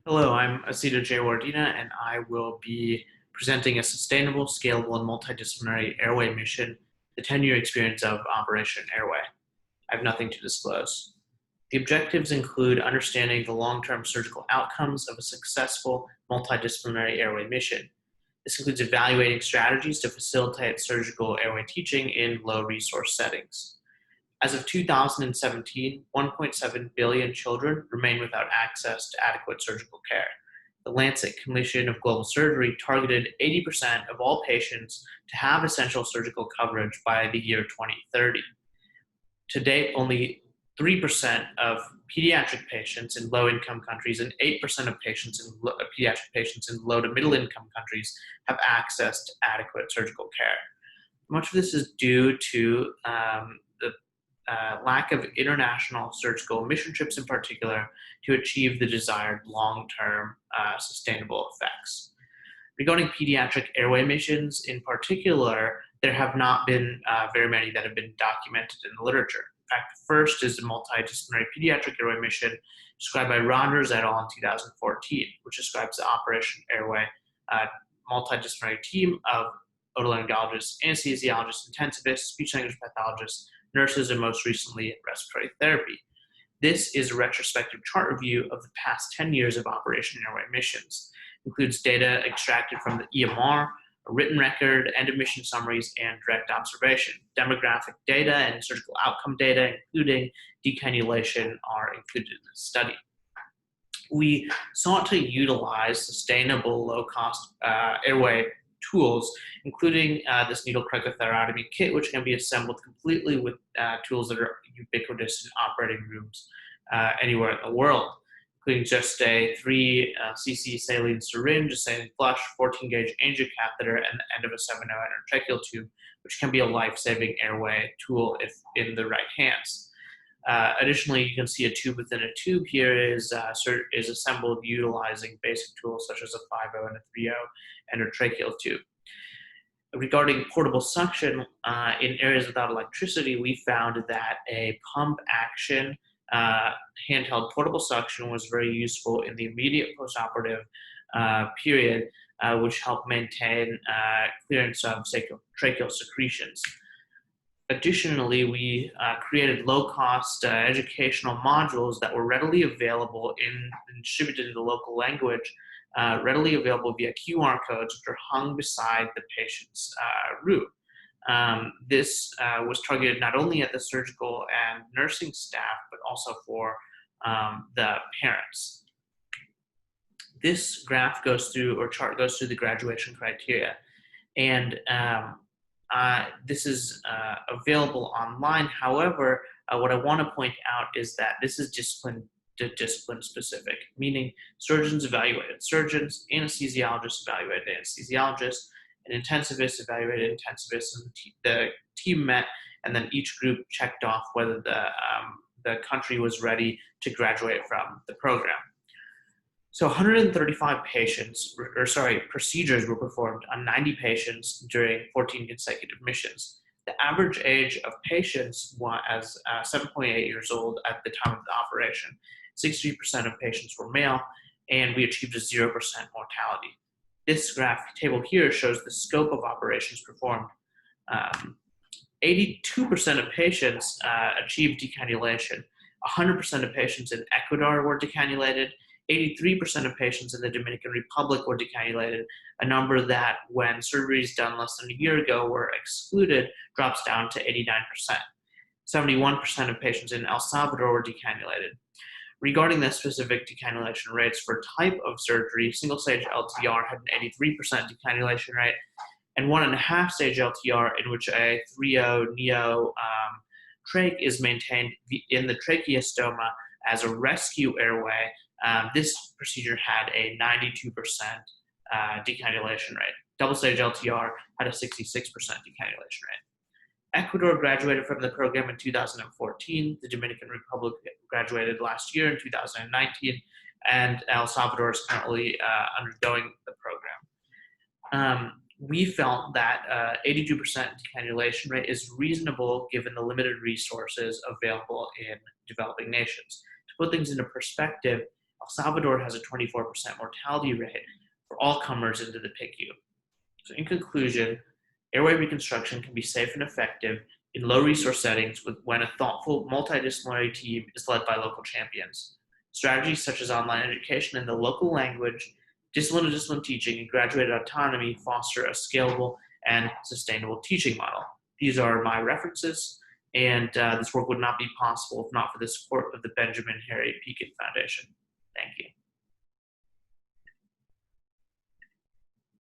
Hello, I'm Asita Jaywardena, and I will be presenting a sustainable, scalable, and multidisciplinary airway mission, the 10-year experience of Operation Airway. I have nothing to disclose. The objectives include understanding the long-term surgical outcomes of a successful multidisciplinary airway mission. This includes evaluating strategies to facilitate surgical airway teaching in low-resource settings. As of 2017, 1.7 billion children remain without access to adequate surgical care. The Lancet Commission of Global Surgery targeted 80% of all patients to have essential surgical coverage by the year 2030. To date, only 3% of pediatric patients in low-income countries and 8% of pediatric patients in low to middle-income countries have access to adequate surgical care. Much of this is due to the lack of international surgical mission trips in particular to achieve the desired long-term sustainable effects. Regarding pediatric airway missions in particular, there have not been very many that have been documented in the literature. In fact, the first is the multidisciplinary pediatric airway mission described by Rogers et al. In 2014, which describes the Operation Airway multidisciplinary team of otolaryngologists, anesthesiologists, intensivists, speech-language pathologists, nurses, and most recently, respiratory therapy. This is a retrospective chart review of the past 10 years of Operation Airway missions. It includes data extracted from the EMR, a written record, end of mission summaries, and direct observation. Demographic data and surgical outcome data, including decannulation, are included in this study. We sought to utilize sustainable, low-cost airway tools, including this needle cricothyrotomy kit, which can be assembled completely with tools that are ubiquitous in operating rooms anywhere in the world, including just a 3 cc saline syringe, a saline flush, 14-gauge angio catheter, and the end of a 7 tracheal tube, which can be a life-saving airway tool if in the right hands. Additionally, you can see a tube within a tube here is assembled utilizing basic tools such as a 5.0 and a 3.0 endotracheal tube. Regarding portable suction, in areas without electricity, we found that a pump action handheld portable suction was very useful in the immediate postoperative period, which helped maintain clearance of tracheal secretions. Additionally, we created low-cost educational modules that were readily available and distributed in the local language, readily available via QR codes, which are hung beside the patient's room. This was targeted not only at the surgical and nursing staff, but also for the parents. This graph goes through, or chart goes through the graduation criteria, and this is available online. However, what I want to point out is that this is discipline specific, meaning surgeons evaluated surgeons, anesthesiologists evaluated anesthesiologists, and intensivists evaluated intensivists, and the team met, and then each group checked off whether the country was ready to graduate from the program. So 135 procedures were performed on 90 patients during 14 consecutive missions. The average age of patients was 7.8 years old at the time of the operation. 63% of patients were male, and we achieved a 0% mortality. This graph table here shows the scope of operations performed. 82% of patients achieved decannulation. 100% of patients in Ecuador were decannulated. 83% of patients in the Dominican Republic were decannulated, a number that, when surgeries done less than a year ago were excluded, drops down to 89%. 71% of patients in El Salvador were decannulated. Regarding the specific decannulation rates for type of surgery, single-stage LTR had an 83% decannulation rate, and 1.5-stage LTR, in which a 3.0 neo trach is maintained in the tracheostoma as a rescue airway. This procedure had a 92% decannulation rate. Double-stage LTR had a 66% decannulation rate. Ecuador graduated from the program in 2014. The Dominican Republic graduated last year in 2019, and El Salvador is currently undergoing the program. We felt that 82% decannulation rate is reasonable given the limited resources available in developing nations. To put things into perspective, El Salvador has a 24% mortality rate for all comers into the PICU. So in conclusion, airway reconstruction can be safe and effective in low-resource settings when a thoughtful, multidisciplinary team is led by local champions. Strategies such as online education in the local language, discipline-to-discipline teaching, and graduated autonomy foster a scalable and sustainable teaching model. These are my references, and this work would not be possible if not for the support of the Benjamin Harry Pekin Foundation. Thank you.